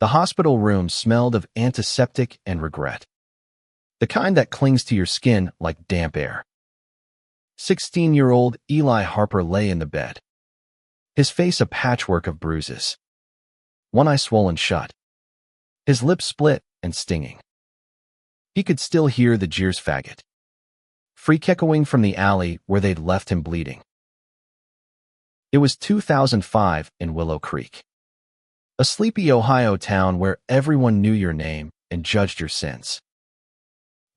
The hospital room smelled of antiseptic and regret, the kind that clings to your skin like damp air. 16-year-old Eli Harper lay in the bed, his face a patchwork of bruises, one eye swollen shut, his lips split and stinging. He could still hear the jeers faggot, freak echoing from the alley where they'd left him bleeding. It was 2005 in Willow Creek, a sleepy Ohio town where everyone knew your name and judged your sins.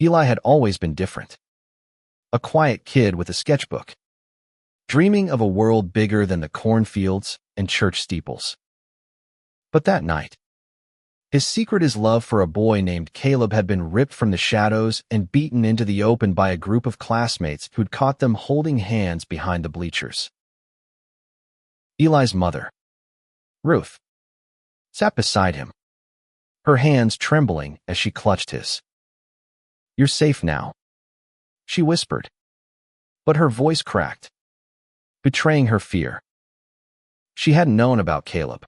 Eli had always been different. A quiet kid with a sketchbook, dreaming of a world bigger than the cornfields and church steeples. But that night, his secret, his love for a boy named Caleb, had been ripped from the shadows and beaten into the open by a group of classmates who'd caught them holding hands behind the bleachers. Eli's mother, Ruth, sat beside him, her hands trembling as she clutched his. "You're safe now," she whispered, but her voice cracked, betraying her fear. She hadn't known about Caleb,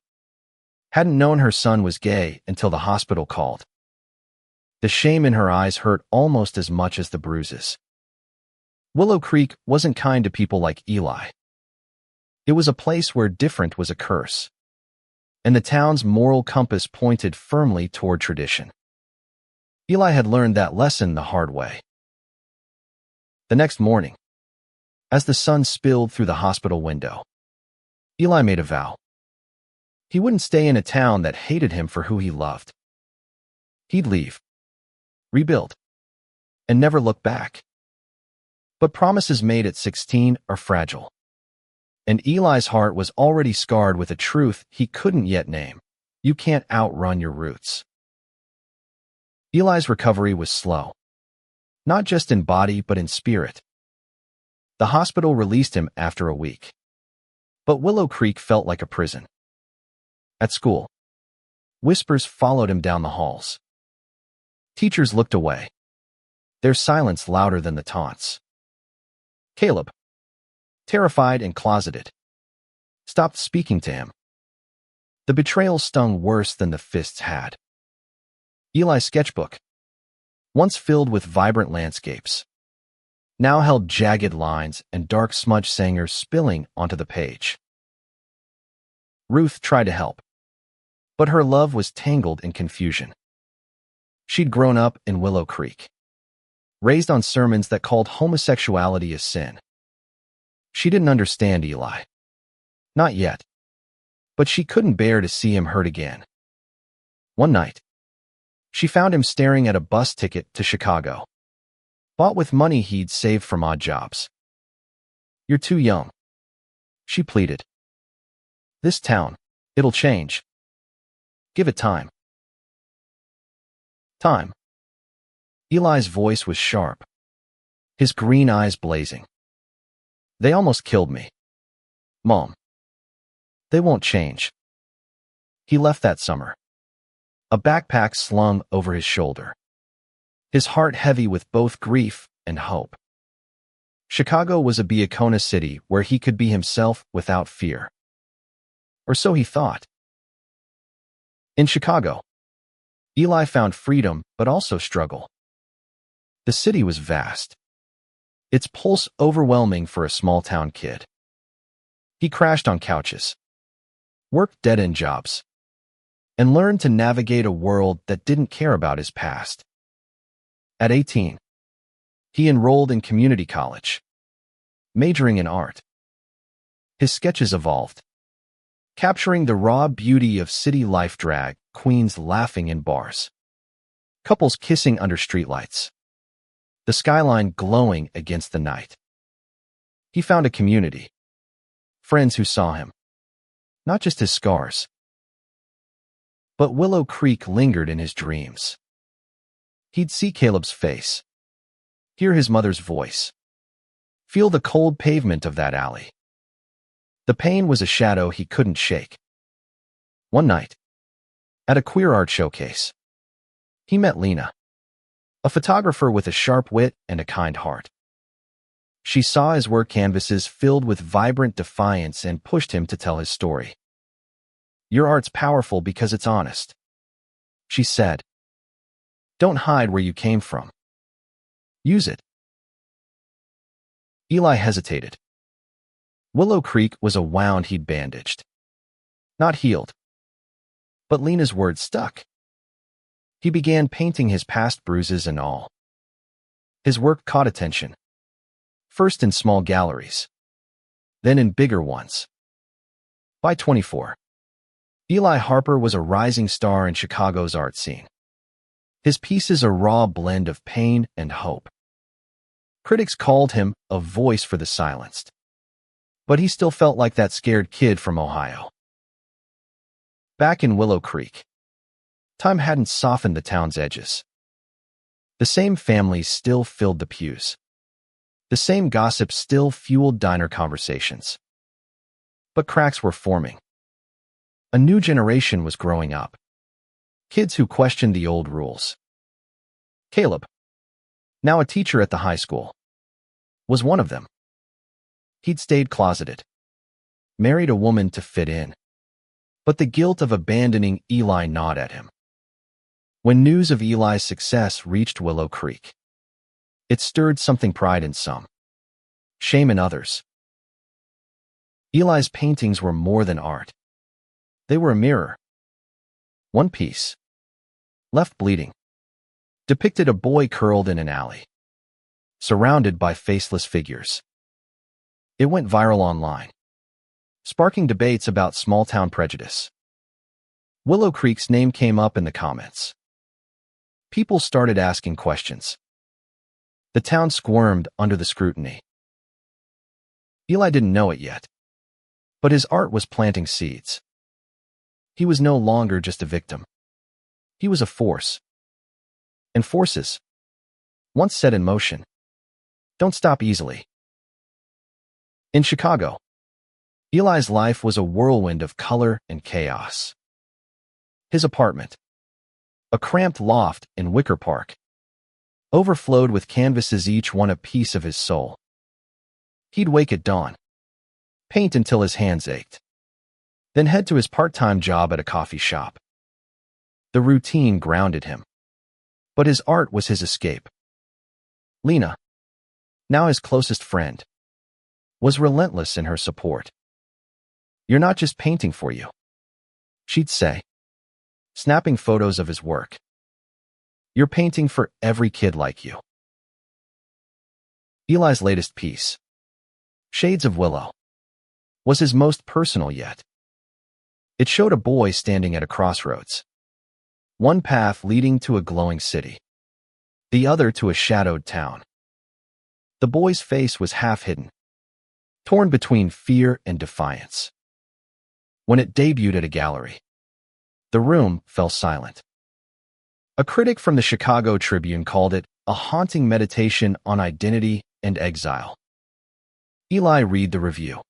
hadn't known her son was gay until the hospital called. The shame in her eyes hurt almost as much as the bruises. Willow Creek wasn't kind to people like Eli. It was a place where different was a curse, and the town's moral compass pointed firmly toward tradition. Eli had learned that lesson the hard way. The next morning, as the sun spilled through the hospital window, Eli made a vow. He wouldn't stay in a town that hated him for who he loved. He'd leave, rebuild, and never look back. But promises made at 16 are fragile, and Eli's heart was already scarred with a truth he couldn't yet name. You can't outrun your roots. Eli's recovery was slow, not just in body but in spirit. The hospital released him after a week, but Willow Creek felt like a prison. At school, whispers followed him down the halls. Teachers looked away, their silence louder than the taunts. Caleb, terrified and closeted, stopped speaking to him. The betrayal stung worse than the fists had. Eli's sketchbook, once filled with vibrant landscapes, now held jagged lines and dark smudge sangers spilling onto the page. Ruth tried to help, but her love was tangled in confusion. She'd grown up in Willow Creek, raised on sermons that called homosexuality a sin. She didn't understand Eli. Not yet. But she couldn't bear to see him hurt again. One night, she found him staring at a bus ticket to Chicago, bought with money he'd saved from odd jobs. "You're too young," she pleaded. "This town, it'll change. Give it time." Time. Eli's voice was sharp, his green eyes blazing. "They almost killed me, Mom. They won't change." He left that summer, a backpack slung over his shoulder, his heart heavy with both grief and hope. Chicago was a Biakona city where he could be himself without fear. Or so he thought. In Chicago, Eli found freedom but also struggle. The city was vast, its pulse overwhelming for a small-town kid. He crashed on couches, worked dead-end jobs, and learned to navigate a world that didn't care about his past. At 18, he enrolled in community college, majoring in art. His sketches evolved, capturing the raw beauty of city life: drag queens laughing in bars, couples kissing under streetlights, the skyline glowing against the night. He found a community, friends who saw him, not just his scars. But Willow Creek lingered in his dreams. He'd see Caleb's face, hear his mother's voice, feel the cold pavement of that alley. The pain was a shadow he couldn't shake. One night, at a queer art showcase, he met Lena, a photographer with a sharp wit and a kind heart. She saw his work canvases filled with vibrant defiance and pushed him to tell his story. "Your art's powerful because it's honest," She said, "Don't hide where you came from. Use it." Eli hesitated. Willow Creek was a wound he'd bandaged. Not healed. But Lena's words stuck. He began painting his past bruises and all. His work caught attention. First in small galleries, then in bigger ones. By 24, Eli Harper was a rising star in Chicago's art scene. His pieces a raw blend of pain and hope. Critics called him a voice for the silenced. But he still felt like that scared kid from Ohio. Back in Willow Creek, time hadn't softened the town's edges. The same families still filled the pews. The same gossip still fueled diner conversations. But cracks were forming. A new generation was growing up. Kids who questioned the old rules. Caleb, now a teacher at the high school, was one of them. He'd stayed closeted, married a woman to fit in. But the guilt of abandoning Eli gnawed at him. When news of Eli's success reached Willow Creek, it stirred something pride in some, shame in others. Eli's paintings were more than art. They were a mirror. One piece, left bleeding, depicted a boy curled in an alley, surrounded by faceless figures. It went viral online, sparking debates about small-town prejudice. Willow Creek's name came up in the comments. People started asking questions. The town squirmed under the scrutiny. Eli didn't know it yet, but his art was planting seeds. He was no longer just a victim. He was a force. And forces, once set in motion, don't stop easily. In Chicago, Eli's life was a whirlwind of color and chaos. His apartment, a cramped loft in Wicker Park, overflowed with canvases, each one a piece of his soul. He'd wake at dawn, paint until his hands ached, then head to his part-time job at a coffee shop. The routine grounded him, but his art was his escape. Lena, now his closest friend, was relentless in her support. "You're not just painting for you," she'd say, snapping photos of his work. "You're painting for every kid like you." Eli's latest piece, Shades of Willow, was his most personal yet. It showed a boy standing at a crossroads. One path leading to a glowing city, the other to a shadowed town. The boy's face was half hidden, torn between fear and defiance. When it debuted at a gallery, the room fell silent. A critic from the Chicago Tribune called it a haunting meditation on identity and exile. Eli read the review,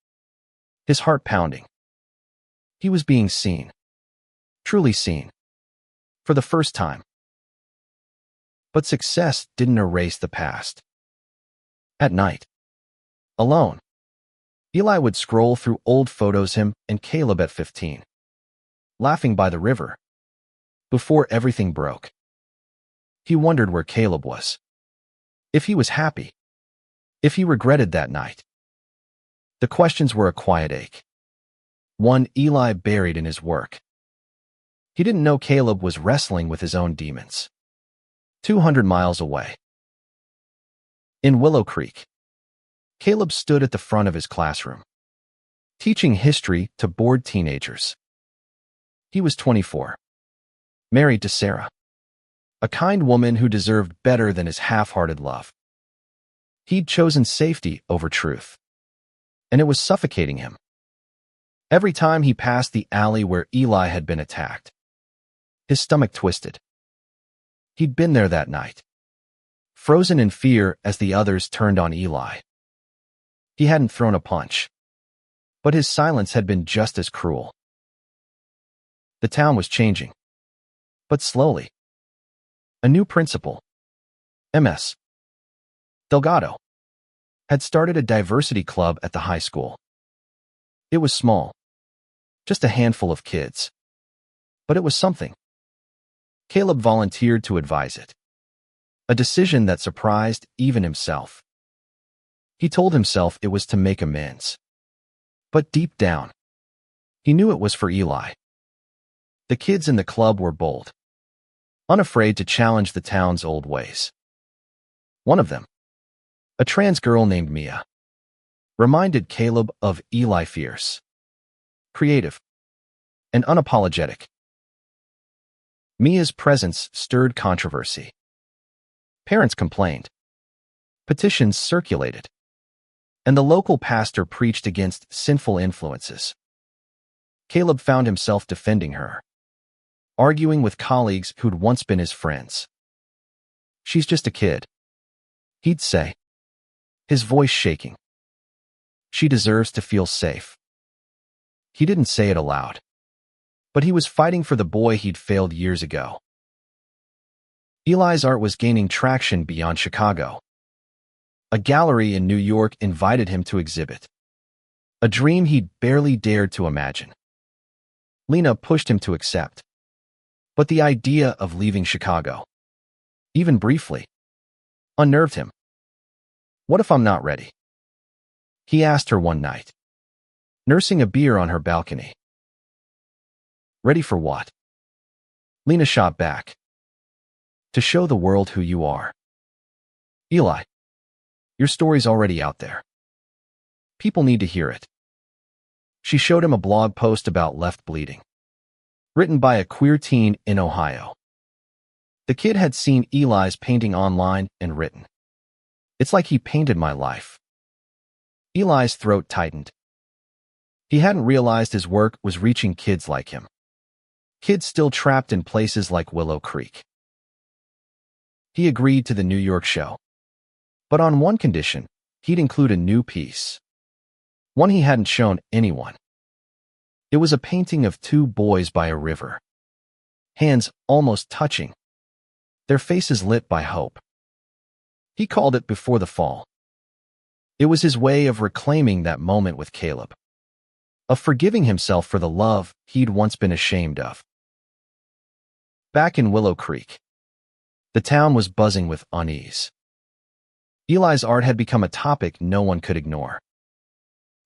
his heart pounding. He was being seen, truly seen, for the first time. But success didn't erase the past. At night, alone, Eli would scroll through old photos of him and Caleb at 15, laughing by the river, before everything broke. He wondered where Caleb was, if he was happy, if he regretted that night. The questions were a quiet ache, one Eli buried in his work. He didn't know Caleb was wrestling with his own demons, 200 miles away. In Willow Creek, Caleb stood at the front of his classroom, teaching history to bored teenagers. He was 24, married to Sarah, a kind woman who deserved better than his half-hearted love. He'd chosen safety over truth, and it was suffocating him. Every time he passed the alley where Eli had been attacked, his stomach twisted. He'd been there that night, frozen in fear as the others turned on Eli. He hadn't thrown a punch, but his silence had been just as cruel. The town was changing, but slowly. A new principal, Ms. Delgado, had started a diversity club at the high school. It was small, just a handful of kids, but it was something. Caleb volunteered to advise it, a decision that surprised even himself. He told himself it was to make amends. But deep down, he knew it was for Eli. The kids in the club were bold, unafraid to challenge the town's old ways. One of them, a trans girl named Mia, reminded Caleb of Eli, fierce, creative, and unapologetic. Mia's presence stirred controversy. Parents complained. Petitions circulated. And the local pastor preached against sinful influences. Caleb found himself defending her, arguing with colleagues who'd once been his friends. "She's just a kid," he'd say, his voice shaking. "She deserves to feel safe." He didn't say it aloud, but he was fighting for the boy he'd failed years ago. Eli's art was gaining traction beyond Chicago. A gallery in New York invited him to exhibit, a dream he'd barely dared to imagine. Lena pushed him to accept, but the idea of leaving Chicago, even briefly, unnerved him. "What if I'm not ready?" he asked her one night, nursing a beer on her balcony. "Ready for what?" Lena shot back. "To show the world who you are. Eli, your story's already out there. People need to hear it." She showed him a blog post about left bleeding, written by a queer teen in Ohio. The kid had seen Eli's painting online and written, "It's like he painted my life." Eli's throat tightened. He hadn't realized his work was reaching kids like him, kids still trapped in places like Willow Creek. He agreed to the New York show, but on one condition: he'd include a new piece, one he hadn't shown anyone. It was a painting of two boys by a river, hands almost touching, their faces lit by hope. He called it Before the Fall. It was his way of reclaiming that moment with Caleb, of forgiving himself for the love he'd once been ashamed of. Back in Willow Creek, the town was buzzing with unease. Eli's art had become a topic no one could ignore.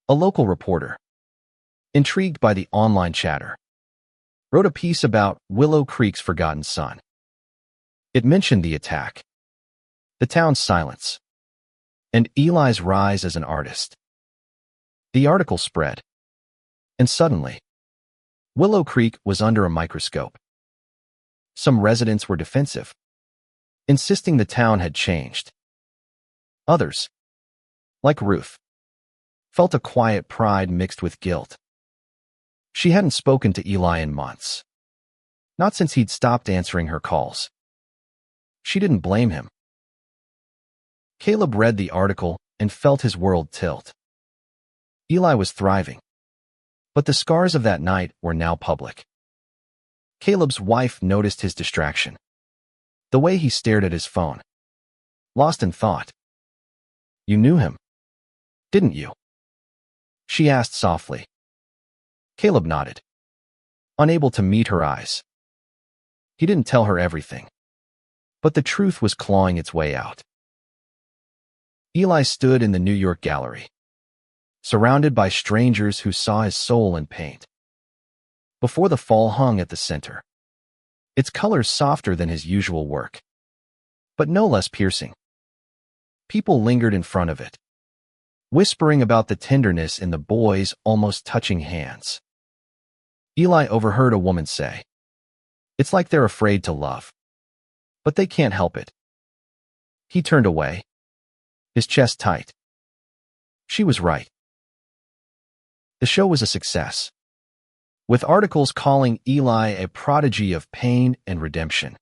A local reporter, intrigued by the online chatter, wrote a piece about Willow Creek's forgotten son. It mentioned the attack, the town's silence, and Eli's rise as an artist. The article spread, and suddenly, Willow Creek was under a microscope. Some residents were defensive, insisting the town had changed. Others, like Ruth, felt a quiet pride mixed with guilt. She hadn't spoken to Eli in months, not since he'd stopped answering her calls. She didn't blame him. Caleb read the article and felt his world tilt. Eli was thriving, but the scars of that night were now public. Caleb's wife noticed his distraction, the way he stared at his phone, lost in thought. "You knew him, didn't you?" she asked softly. Caleb nodded, unable to meet her eyes. He didn't tell her everything, but the truth was clawing its way out. Eli stood in the New York gallery, surrounded by strangers who saw his soul in paint. Before the Fall hung at the center, its colors softer than his usual work, but no less piercing. People lingered in front of it, whispering about the tenderness in the boy's almost touching hands. Eli overheard a woman say, "It's like they're afraid to love, but they can't help it." He turned away, his chest tight. She was right. The show was a success, with articles calling Eli a prodigy of pain and redemption.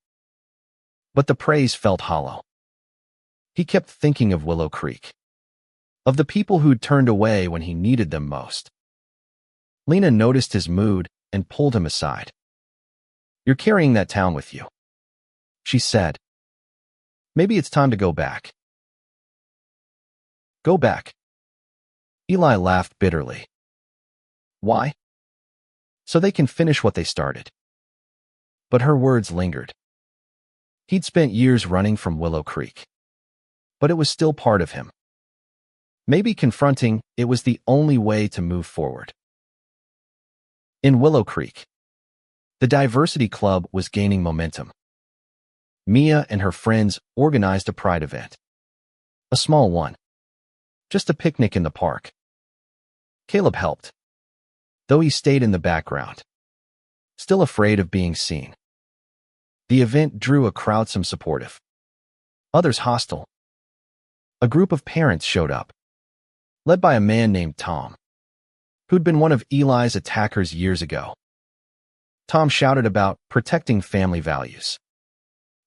But the praise felt hollow. He kept thinking of Willow Creek, of the people who'd turned away when he needed them most. Lena noticed his mood and pulled him aside. "You're carrying that town with you," she said. "Maybe it's time to go back." "Go back?" Eli laughed bitterly. "Why?" "So they can finish what they started." But her words lingered. He'd spent years running from Willow Creek, but it was still part of him. Maybe confronting it was the only way to move forward. In Willow Creek, the Diversity Club was gaining momentum. Mia and her friends organized a pride event. A small one. Just a picnic in the park. Caleb helped, though he stayed in the background, still afraid of being seen. The event drew a crowd, some supportive, others hostile. A group of parents showed up, led by a man named Tom, who'd been one of Eli's attackers years ago. Tom shouted about protecting family values,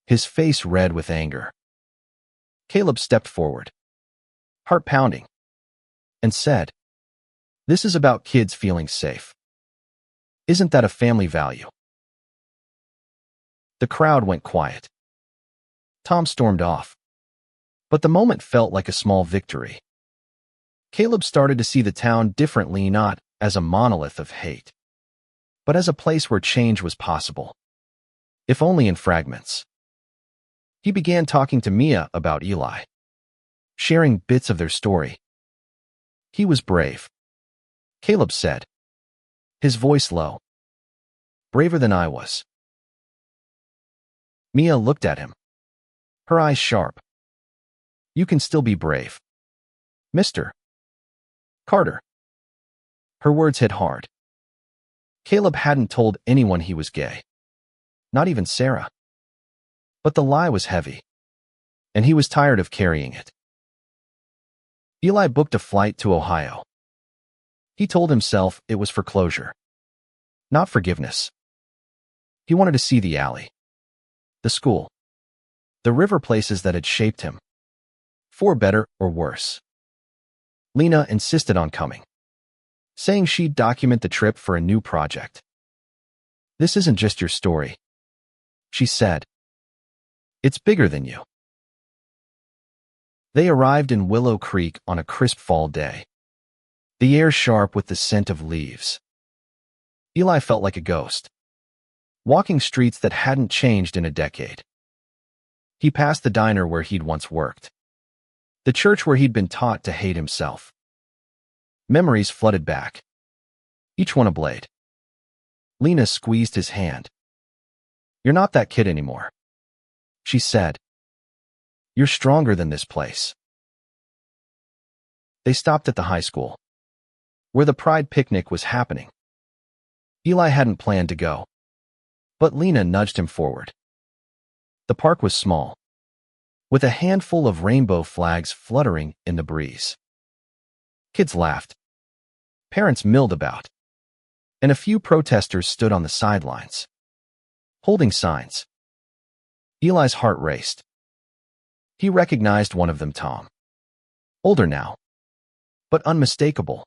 his face red with anger. Caleb stepped forward, heart pounding, and said, "This is about kids feeling safe. Isn't that a family value?" The crowd went quiet. Tom stormed off, but the moment felt like a small victory. Caleb started to see the town differently, not as a monolith of hate, but as a place where change was possible, if only in fragments. He began talking to Mia about Eli, sharing bits of their story. "He was brave," Caleb said, his voice low. "Braver than I was." Mia looked at him, her eyes sharp. "You can still be brave, Mr. Carter." Her words hit hard. Caleb hadn't told anyone he was gay, not even Sarah. But the lie was heavy, and he was tired of carrying it. Eli booked a flight to Ohio. He told himself it was for closure, not forgiveness. He wanted to see the alley, the school, the river, places that had shaped him, for better or worse. Lena insisted on coming, saying she'd document the trip for a new project. "This isn't just your story," she said. "It's bigger than you." They arrived in Willow Creek on a crisp fall day, the air sharp with the scent of leaves. Eli felt like a ghost, walking streets that hadn't changed in a decade. He passed the diner where he'd once worked, the church where he'd been taught to hate himself. Memories flooded back, each one a blade. Lena squeezed his hand. "You're not that kid anymore," she said. "You're stronger than this place." They stopped at the high school, where the Pride picnic was happening. Eli hadn't planned to go, but Lena nudged him forward. The park was small, with a handful of rainbow flags fluttering in the breeze. Kids laughed, parents milled about, and a few protesters stood on the sidelines, holding signs. Eli's heart raced. He recognized one of them, Tom. Older now, but unmistakable.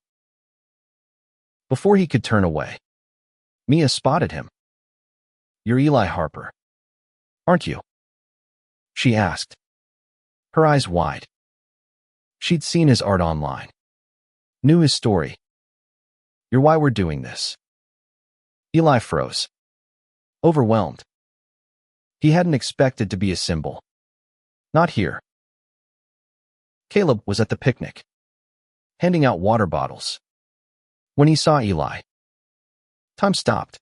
Before he could turn away, Mia spotted him. "You're Eli Harper, aren't you?" she asked, her eyes wide. She'd seen his art online, knew his story. "You're why we're doing this." Eli froze, overwhelmed. He hadn't expected to be a symbol. Not here. Caleb was at the picnic, handing out water bottles, when he saw Eli. Time stopped.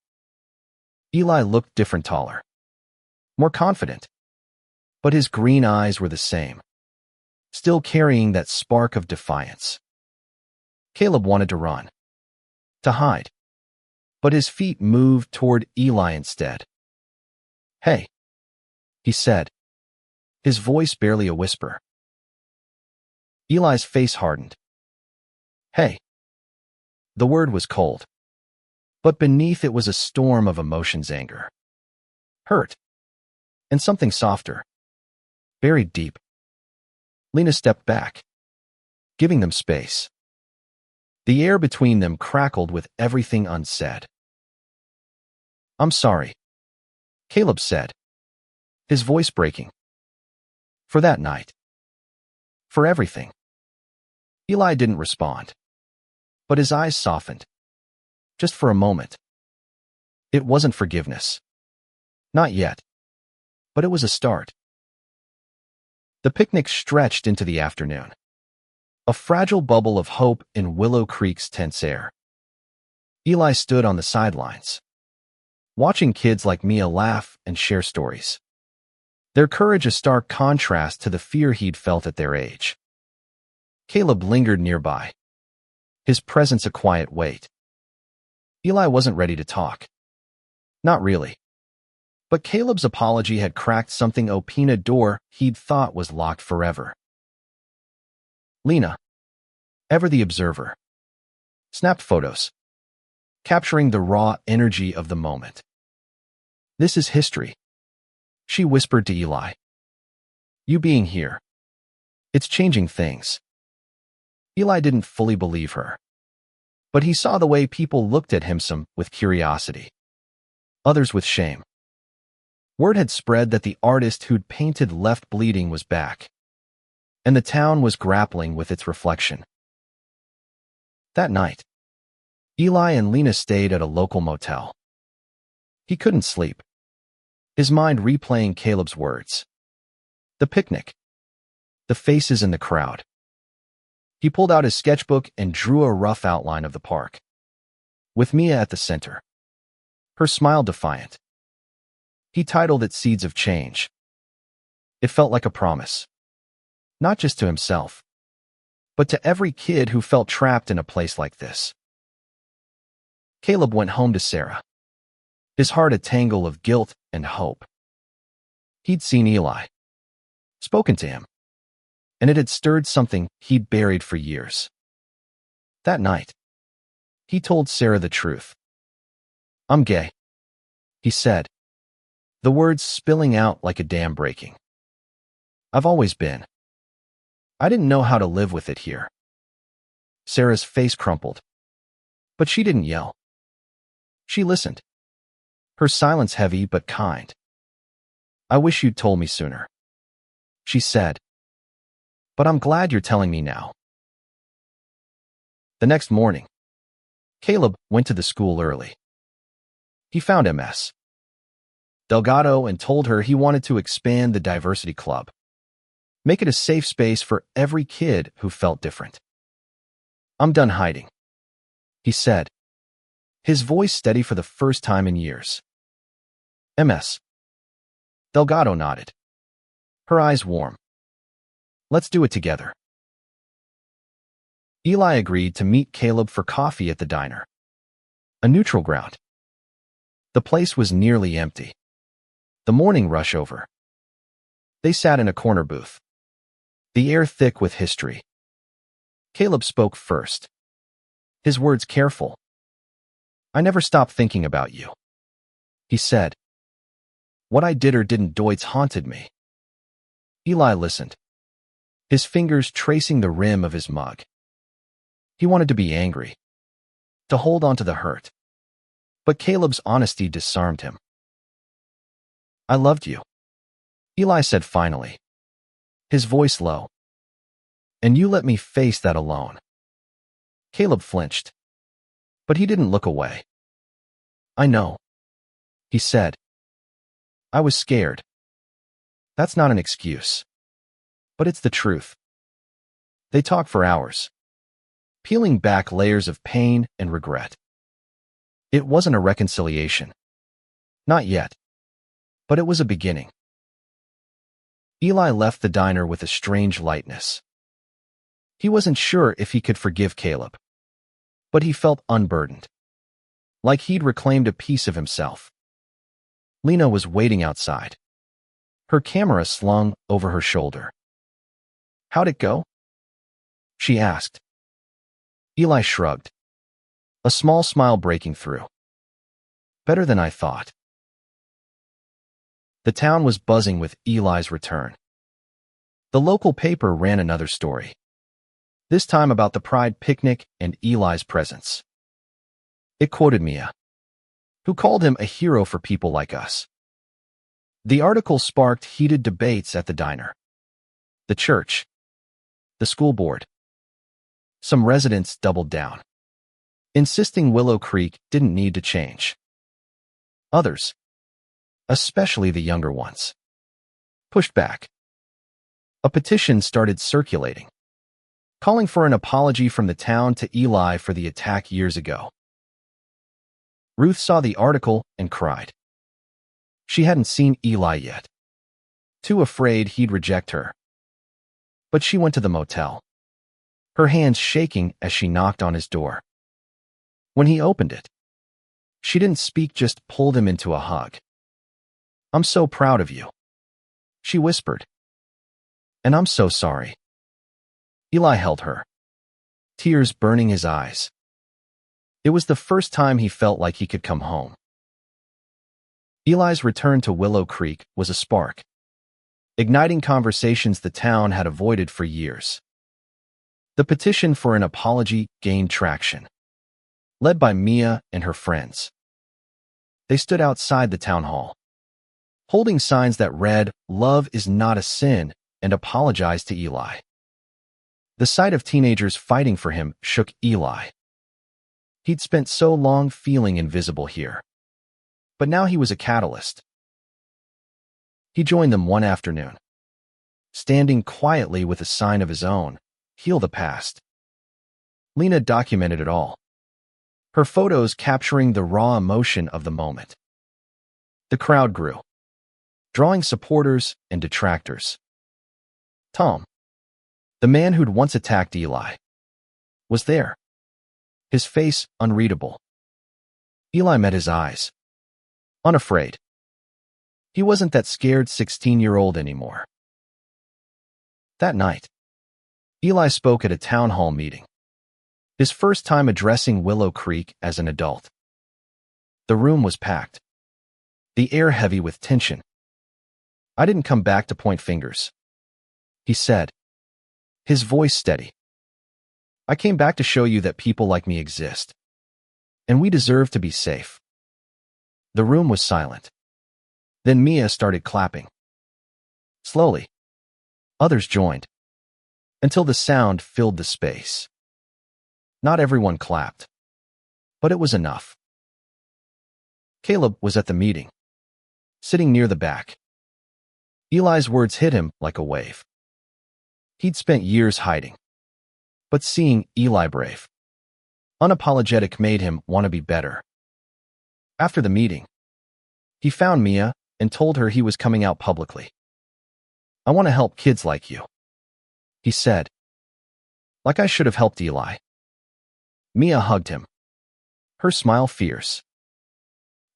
Eli looked different, taller, more confident, but his green eyes were the same, still carrying that spark of defiance. Caleb wanted to run, to hide, but his feet moved toward Eli instead. "Hey," he said, his voice barely a whisper. Eli's face hardened. "Hey." The word was cold, but beneath it was a storm of emotions: anger, hurt, and something softer, buried deep. Lena stepped back, giving them space. The air between them crackled with everything unsaid. "I'm sorry," Caleb said, his voice breaking. "For that night. For everything." Eli didn't respond, but his eyes softened, just for a moment. It wasn't forgiveness. Not yet. but it was a start. The picnic stretched into the afternoon, a fragile bubble of hope in Willow Creek's tense air. Eli stood on the sidelines, watching kids like Mia laugh and share stories. Their courage a stark contrast to the fear he'd felt at their age. Caleb lingered nearby, his presence a quiet weight. Eli wasn't ready to talk. Not really. But Caleb's apology had cracked something open a door he'd thought was locked forever. Lena, ever the observer, snapped photos, capturing the raw energy of the moment. "This is history," she whispered to Eli. "You being here, it's changing things." Eli didn't fully believe her, but he saw the way people looked at him, some with curiosity, others with shame. Word had spread that the artist who'd painted Left Bleeding was back, and the town was grappling with its reflection. That night, Eli and Lena stayed at a local motel. He couldn't sleep, his mind replaying Caleb's words. The picnic, the faces in the crowd. He pulled out his sketchbook and drew a rough outline of the park, with Mia at the center, her smile defiant. He titled it Seeds of Change. It felt like a promise, not just to himself, but to every kid who felt trapped in a place like this. Caleb went home to Sarah, his heart a tangle of guilt and hope. He'd seen Eli, spoken to him, and it had stirred something he'd buried for years. That night, he told Sarah the truth. "I'm gay," he said, the words spilling out like a dam breaking. "I've always been. I didn't know how to live with it here." Sarah's face crumpled, but she didn't yell. She listened, her silence heavy but kind. "I wish you'd told me sooner," she said, "but I'm glad you're telling me now." The next morning, Caleb went to the school early. He found Ms. Delgado and told her he wanted to expand the diversity club, make it a safe space for every kid who felt different. "I'm done hiding," he said, his voice steady for the first time in years. "Ms. Delgado nodded, her eyes warm. "Let's do it together." Eli agreed to meet Caleb for coffee at the diner, a neutral ground. The place was nearly empty, the morning rush over. They sat in a corner booth, the air thick with history. Caleb spoke first, his words careful. "I never stopped thinking about you," he said. "What I did or didn't do it's haunted me." Eli listened, his fingers tracing the rim of his mug. He wanted to be angry, to hold on to the hurt. But Caleb's honesty disarmed him. "I loved you," Eli said finally, his voice low. "And you let me face that alone." Caleb flinched, but he didn't look away. "I know," he said. "I was scared. That's not an excuse, but it's the truth." They talked for hours, peeling back layers of pain and regret. It wasn't a reconciliation. Not yet. But it was a beginning. Eli left the diner with a strange lightness. He wasn't sure if he could forgive Caleb, but he felt unburdened, like he'd reclaimed a piece of himself. Lena was waiting outside, her camera slung over her shoulder. "How'd it go?" she asked. Eli shrugged, a small smile breaking through. "Better than I thought." The town was buzzing with Eli's return. The local paper ran another story, this time about the Pride picnic and Eli's presence. It quoted Mia, who called him a hero for people like us. The article sparked heated debates at the diner, the church, the school board. Some residents doubled down, insisting Willow Creek didn't need to change. Others, especially the younger ones, pushed back. A petition started circulating, calling for an apology from the town to Eli for the attack years ago. Ruth saw the article and cried. She hadn't seen Eli yet, too afraid he'd reject her. But she went to the motel, her hands shaking as she knocked on his door. When he opened it, she didn't speak, just pulled him into a hug. "I'm so proud of you," she whispered. "And I'm so sorry." Eli held her, tears burning his eyes. It was the first time he felt like he could come home. Eli's return to Willow Creek was a spark, igniting conversations the town had avoided for years. The petition for an apology gained traction, led by Mia and her friends. They stood outside the town hall, holding signs that read, "Love is not a sin," and "Apologize to Eli." The sight of teenagers fighting for him shook Eli. He'd spent so long feeling invisible here, but now he was a catalyst. He joined them one afternoon, standing quietly with a sign of his own, "Heal the Past." Lena documented it all, her photos capturing the raw emotion of the moment. The crowd grew, drawing supporters and detractors. Tom, the man who'd once attacked Eli, was there, his face unreadable. Eli met his eyes, unafraid. He wasn't that scared 16-year-old anymore. That night, Eli spoke at a town hall meeting, his first time addressing Willow Creek as an adult. The room was packed, the air heavy with tension. "I didn't come back to point fingers," he said, his voice steady. "I came back to show you that people like me exist, and we deserve to be safe." The room was silent. Then Mia started clapping. Slowly, others joined, until the sound filled the space. Not everyone clapped, but it was enough. Caleb was at the meeting, sitting near the back. Eli's words hit him like a wave. He'd spent years hiding, but seeing Eli brave, unapologetic, made him want to be better. After the meeting, he found Mia and told her he was coming out publicly. "I want to help kids like you," he said. "Like I should have helped Eli." Mia hugged him, her smile fierce.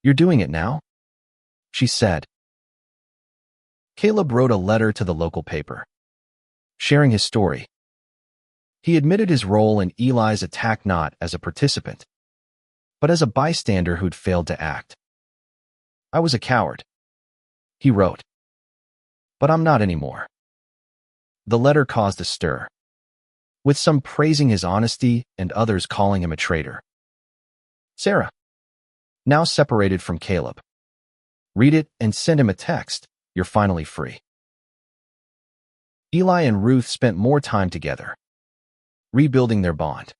"You're doing it now?" she said. Caleb wrote a letter to the local paper, sharing his story. He admitted his role in Eli's attack, not as a participant, but as a bystander who'd failed to act. "I was a coward," he wrote, "but I'm not anymore." The letter caused a stir, with some praising his honesty and others calling him a traitor. Sarah, now separated from Caleb, read it and send him a text, "You're finally free." Eli and Ruth spent more time together, rebuilding their bond.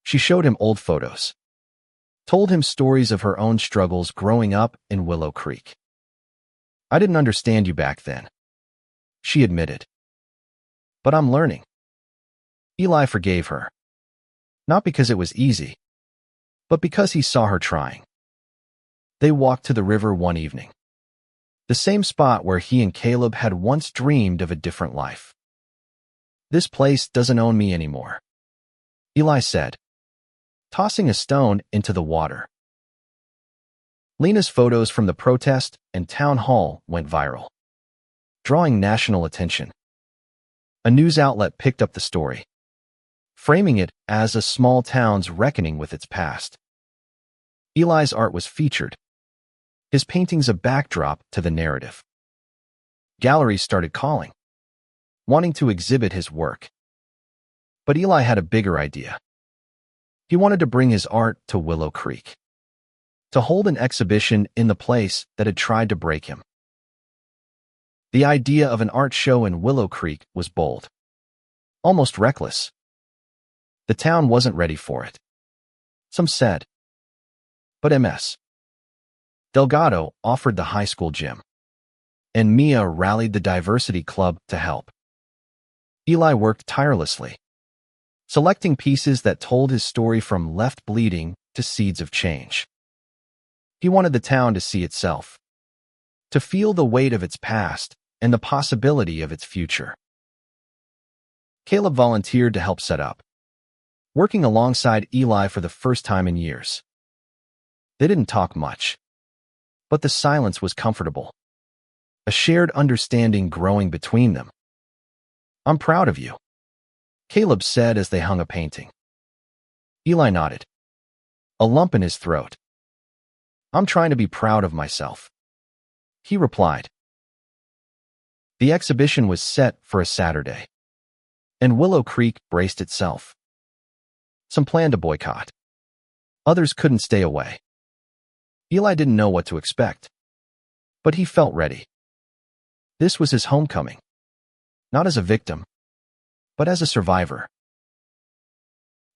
She showed him old photos, told him stories of her own struggles growing up in Willow Creek. "I didn't understand you back then," she admitted, "but I'm learning." Eli forgave her, not because it was easy, but because he saw her trying. They walked to the river one evening, the same spot where he and Caleb had once dreamed of a different life. "This place doesn't own me anymore," Eli said, tossing a stone into the water. Lena's photos from the protest and town hall went viral, drawing national attention. A news outlet picked up the story, framing it as a small town's reckoning with its past. Eli's art was featured, his paintings a backdrop to the narrative. Galleries started calling, wanting to exhibit his work. But Eli had a bigger idea. He wanted to bring his art to Willow Creek, to hold an exhibition in the place that had tried to break him. The idea of an art show in Willow Creek was bold, almost reckless. The town wasn't ready for it, some said. But Ms. Delgado offered the high school gym, and Mia rallied the diversity club to help. Eli worked tirelessly, selecting pieces that told his story from left bleeding to seeds of change. He wanted the town to see itself, to feel the weight of its past and the possibility of its future. Caleb volunteered to help set up, working alongside Eli for the first time in years. They didn't talk much, but the silence was comfortable, a shared understanding growing between them. "I'm proud of you," Caleb said as they hung a painting. Eli nodded, a lump in his throat. "I'm trying to be proud of myself," he replied. The exhibition was set for a Saturday, and Willow Creek braced itself. Some planned to boycott. Others couldn't stay away. Eli didn't know what to expect, but he felt ready. This was his homecoming, not as a victim, but as a survivor.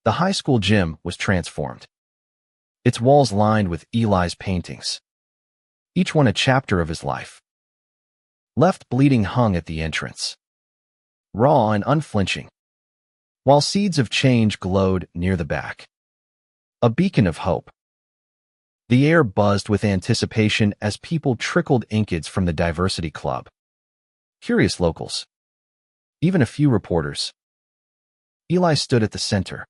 The high school gym was transformed, its walls lined with Eli's paintings, each one a chapter of his life. Left bleeding hung at the entrance, raw and unflinching, while seeds of change glowed near the back, a beacon of hope. The air buzzed with anticipation as people trickled inkeds from the diversity club. Curious locals, even a few reporters. Eli stood at the center,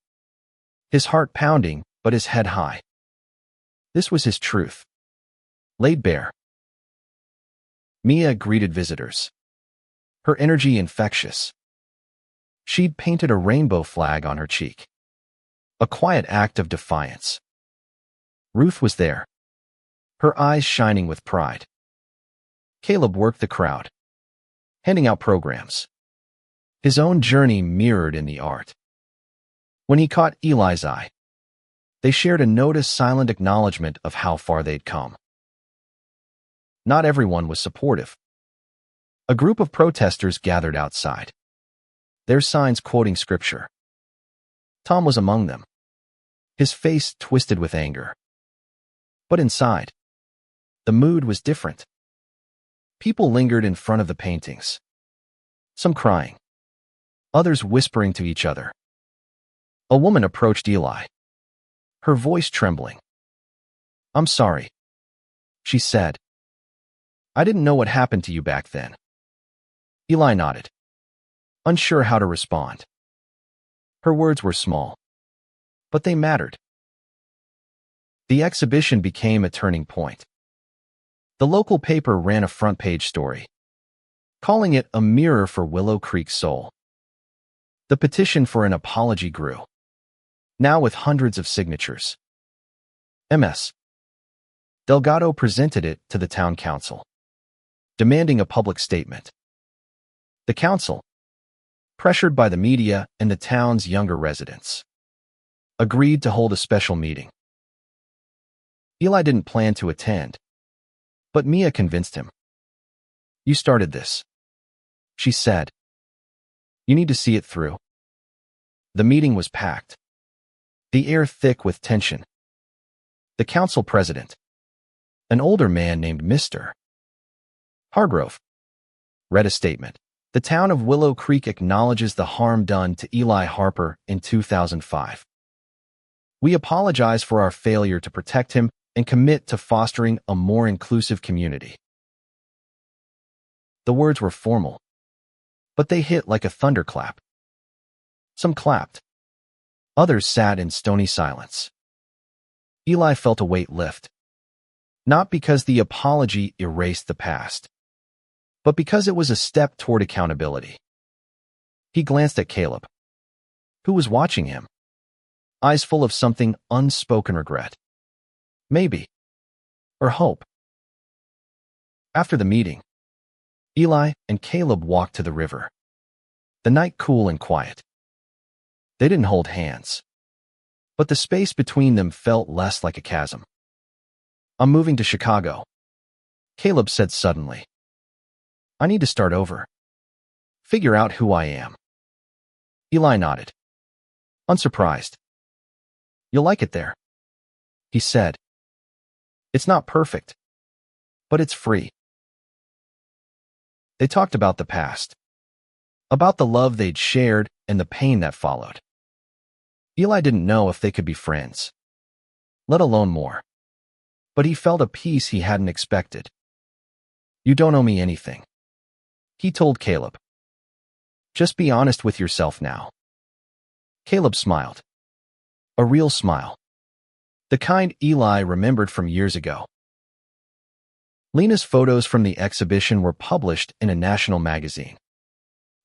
his heart pounding but his head high. This was his truth, laid bare. Mia greeted visitors, her energy infectious. She'd painted a rainbow flag on her cheek, a quiet act of defiance. Ruth was there, her eyes shining with pride. Caleb worked the crowd, handing out programs, his own journey mirrored in the art. When he caught Eli's eye, they shared a notice silent acknowledgement of how far they'd come. Not everyone was supportive. A group of protesters gathered outside, their signs quoting scripture. Tom was among them, his face twisted with anger. But inside, the mood was different. People lingered in front of the paintings, some crying, others whispering to each other. A woman approached Eli, her voice trembling. "I'm sorry," she said. "I didn't know what happened to you back then." Eli nodded, unsure how to respond. Her words were small, but they mattered. The exhibition became a turning point. The local paper ran a front-page story, calling it a mirror for Willow Creek's soul. The petition for an apology grew, now with hundreds of signatures. Ms. Delgado presented it to the town council, demanding a public statement. The council, pressured by the media and the town's younger residents, agreed to hold a special meeting. Eli didn't plan to attend, but Mia convinced him. "You started this," she said. "You need to see it through." The meeting was packed, the air thick with tension. The council president, an older man named Mr. Hargrove, read a statement. "The town of Willow Creek acknowledges the harm done to Eli Harper in 2005. We apologize for our failure to protect him and commit to fostering a more inclusive community." The words were formal, but they hit like a thunderclap. Some clapped. Others sat in stony silence. Eli felt a weight lift, not because the apology erased the past, but because it was a step toward accountability. He glanced at Caleb, who was watching him, eyes full of something unspoken regret. Maybe. Or hope. After the meeting, Eli and Caleb walked to the river, the night cool and quiet. They didn't hold hands, but the space between them felt less like a chasm. "I'm moving to Chicago," Caleb said suddenly. "I need to start over. Figure out who I am." Eli nodded, unsurprised. "You'll like it there," he said. "It's not perfect, but it's free." They talked about the past, about the love they'd shared and the pain that followed. Eli didn't know if they could be friends, let alone more. But he felt a peace he hadn't expected. "You don't owe me anything," he told Caleb. "Just be honest with yourself now." Caleb smiled. A real smile. The kind Eli remembered from years ago. Lena's photos from the exhibition were published in a national magazine,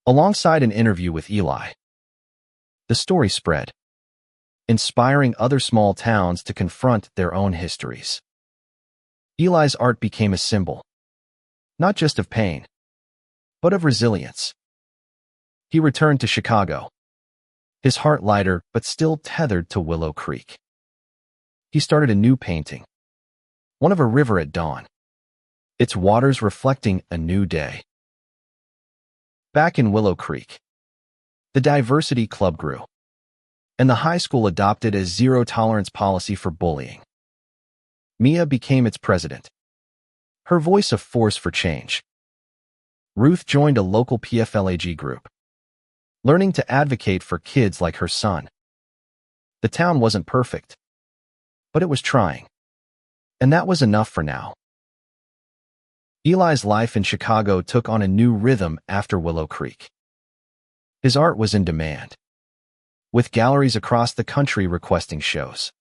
alongside an interview with Eli. The story spread, inspiring other small towns to confront their own histories. Eli's art became a symbol, not just of pain, but of resilience. He returned to Chicago, his heart lighter but still tethered to Willow Creek. He started a new painting, one of a river at dawn, its waters reflecting a new day. Back in Willow Creek, the diversity club grew, and the high school adopted a zero-tolerance policy for bullying. Mia became its president, her voice a force for change. Ruth joined a local PFLAG group, learning to advocate for kids like her son. The town wasn't perfect, but it was trying, and that was enough for now. Eli's life in Chicago took on a new rhythm after Willow Creek. His art was in demand, with galleries across the country requesting shows.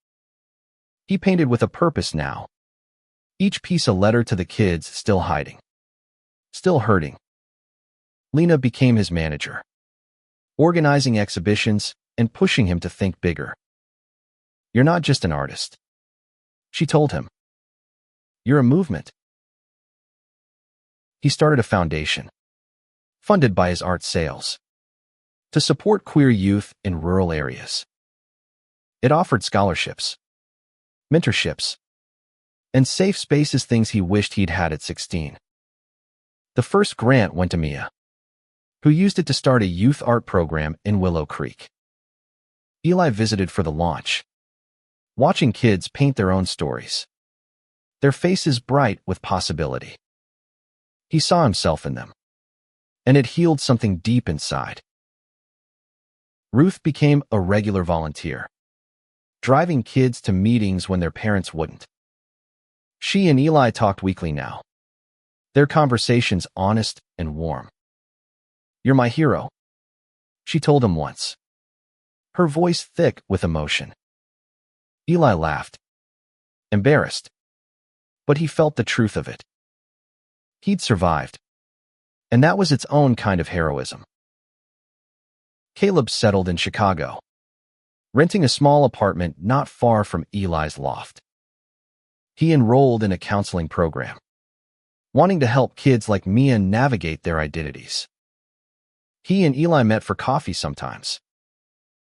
He painted with a purpose now, each piece a letter to the kids still hiding, still hurting. Lena became his manager, organizing exhibitions and pushing him to think bigger. "You're not just an artist," she told him. "You're a movement." He started a foundation, funded by his art sales, to support queer youth in rural areas. It offered scholarships, mentorships, and safe spaces, things he wished he'd had at 16. The first grant went to Mia, who used it to start a youth art program in Willow Creek. Eli visited for the launch, watching kids paint their own stories, their faces bright with possibility. He saw himself in them, and it healed something deep inside. Ruth became a regular volunteer, driving kids to meetings when their parents wouldn't. She and Eli talked weekly now, their conversations honest and warm. "You're my hero," she told him once, her voice thick with emotion. Eli laughed, embarrassed, but he felt the truth of it. He'd survived, and that was its own kind of heroism. Caleb settled in Chicago, renting a small apartment not far from Eli's loft. He enrolled in a counseling program, wanting to help kids like Mia navigate their identities. He and Eli met for coffee sometimes,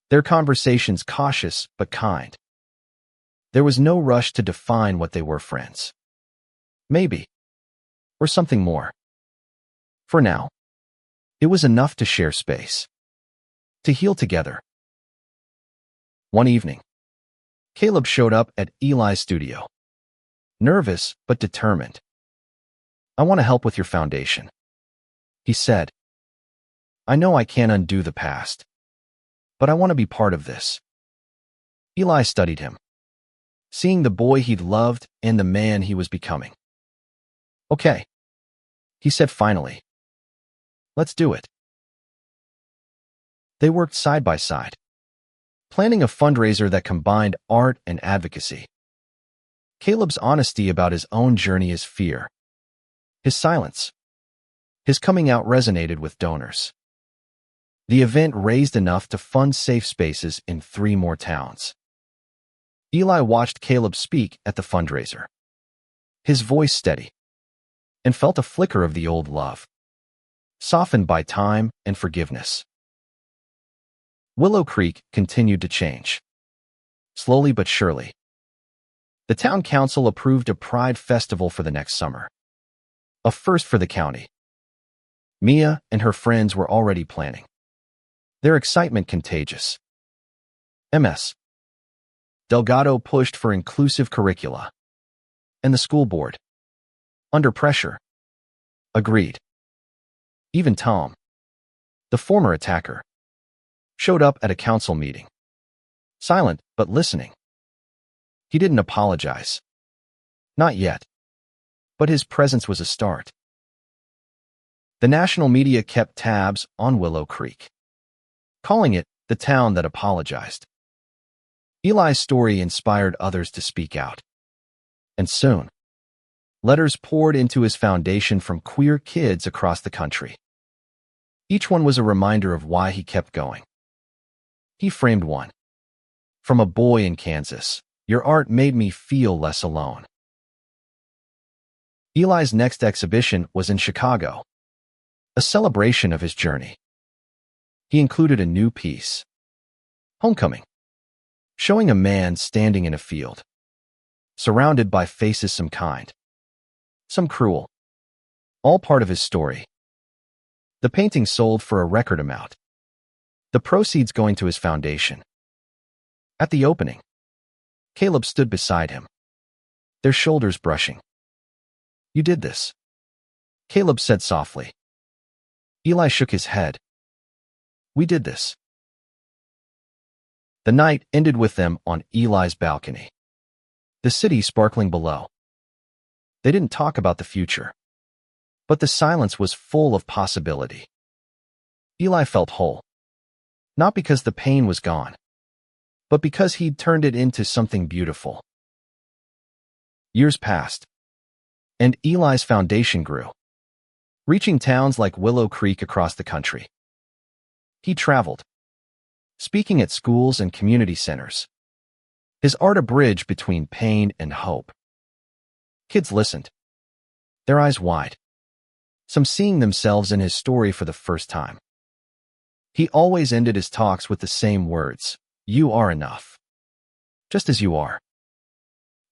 their conversations cautious but kind. There was no rush to define what they were, friends. Maybe. Or something more. For now, it was enough to share space, to heal together. One evening, Caleb showed up at Eli's studio, nervous but determined. "I want to help with your foundation," he said. "I know I can't undo the past, but I want to be part of this." Eli studied him, seeing the boy he'd loved and the man he was becoming. "Okay," he said finally. "Let's do it." They worked side by side, planning a fundraiser that combined art and advocacy. Caleb's honesty about his own journey is fear. His silence, his coming out resonated with donors. The event raised enough to fund safe spaces in 3 more towns. Eli watched Caleb speak at the fundraiser, his voice steady, and felt a flicker of the old love, softened by time and forgiveness. Willow Creek continued to change, slowly but surely. The town council approved a pride festival for the next summer, a first for the county. Mia and her friends were already planning, their excitement contagious. Ms. Delgado pushed for inclusive curricula, and the school board, under pressure, agreed. Even Tom, the former attacker, showed up at a council meeting. Silent, but listening. He didn't apologize. Not yet. But his presence was a start. The national media kept tabs on Willow Creek, calling it the town that apologized. Eli's story inspired others to speak out. And soon, letters poured into his foundation from queer kids across the country. Each one was a reminder of why he kept going. He framed one. From a boy in Kansas, your art made me feel less alone. Eli's next exhibition was in Chicago, a celebration of his journey. He included a new piece, Homecoming, showing a man standing in a field, surrounded by faces, some kind, some cruel, all part of his story. The painting sold for a record amount, the proceeds going to his foundation. At the opening, Caleb stood beside him, their shoulders brushing. You did this, Caleb said softly. Eli shook his head. We did this. The night ended with them on Eli's balcony, the city sparkling below. They didn't talk about the future, but the silence was full of possibility. Eli felt whole, not because the pain was gone, but because he'd turned it into something beautiful. Years passed, and Eli's foundation grew, reaching towns like Willow Creek across the country. He traveled, speaking at schools and community centers, his art a bridge between pain and hope. Kids listened, their eyes wide, some seeing themselves in his story for the first time. He always ended his talks with the same words, you are enough, just as you are.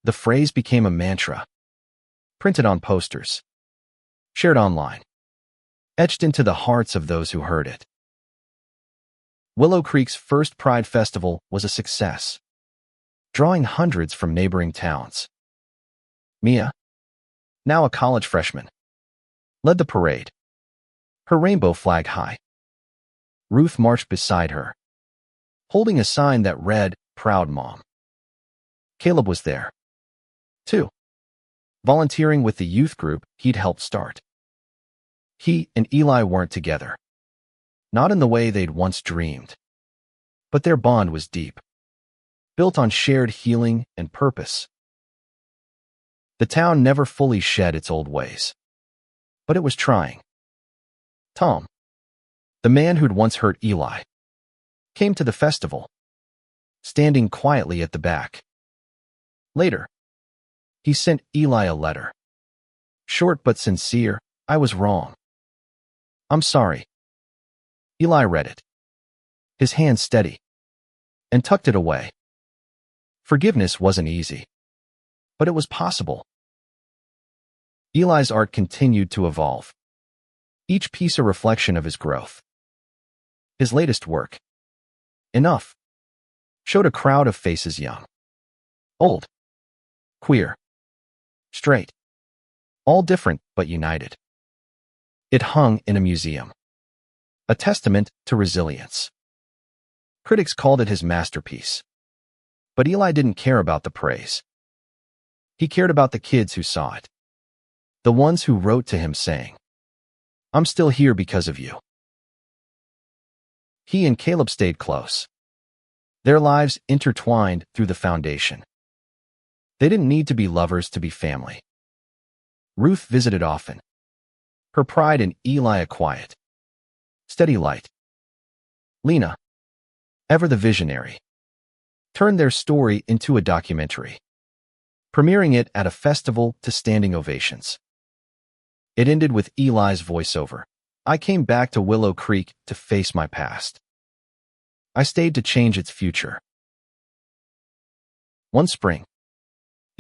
The phrase became a mantra, printed on posters, shared online, etched into the hearts of those who heard it. Willow Creek's first Pride Festival was a success, drawing hundreds from neighboring towns. Mia, now a college freshman, led the parade, her rainbow flag high. Ruth marched beside her, holding a sign that read, Proud Mom. Caleb was there, too, volunteering with the youth group he'd helped start. He and Eli weren't together, not in the way they'd once dreamed, but their bond was deep, built on shared healing and purpose. The town never fully shed its old ways, but it was trying. Tom, the man who'd once hurt Eli, came to the festival, standing quietly at the back. Later, he sent Eli a letter. Short but sincere, I was wrong. I'm sorry. Eli read it, his hand steady, and tucked it away. Forgiveness wasn't easy, but it was possible. Eli's art continued to evolve, each piece a reflection of his growth. His latest work, Enough, showed a crowd of faces young, old, queer, straight, all different but united. It hung in a museum, a testament to resilience. Critics called it his masterpiece, but Eli didn't care about the praise. He cared about the kids who saw it, the ones who wrote to him saying, I'm still here because of you. He and Caleb stayed close, their lives intertwined through the foundation. They didn't need to be lovers to be family. Ruth visited often, her pride in Eli a quiet, steady light. Lena, ever the visionary, turned their story into a documentary, premiering it at a festival to standing ovations. It ended with Eli's voiceover. I came back to Willow Creek to face my past. I stayed to change its future. One spring,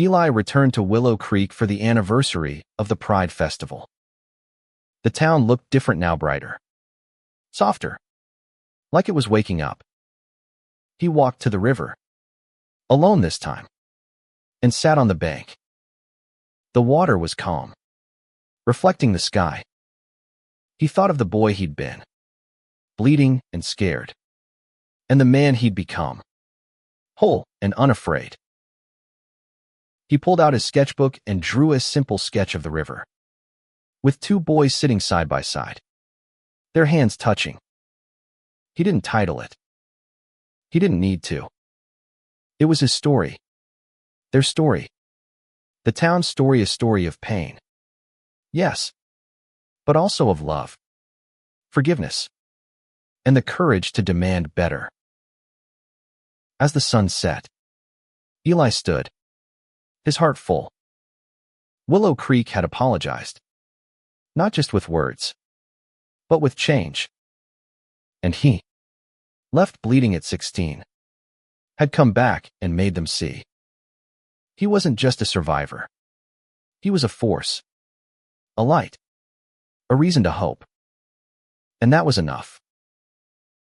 Eli returned to Willow Creek for the anniversary of the Pride Festival. The town looked different now, brighter, softer, like it was waking up. He walked to the river, alone this time, and sat on the bank. The water was calm, reflecting the sky. He thought of the boy he'd been, bleeding and scared, and the man he'd become, whole and unafraid. He pulled out his sketchbook and drew a simple sketch of the river, with two boys sitting side by side, their hands touching. He didn't title it. He didn't need to. It was his story. Their story. The town's story, a story of pain. Yes, but also of love, forgiveness, and the courage to demand better. As the sun set, Eli stood, his heart full. Willow Creek had apologized, not just with words, but with change. And he, left bleeding at 16, had come back and made them see. He wasn't just a survivor. He was a force, a light, a reason to hope. And that was enough.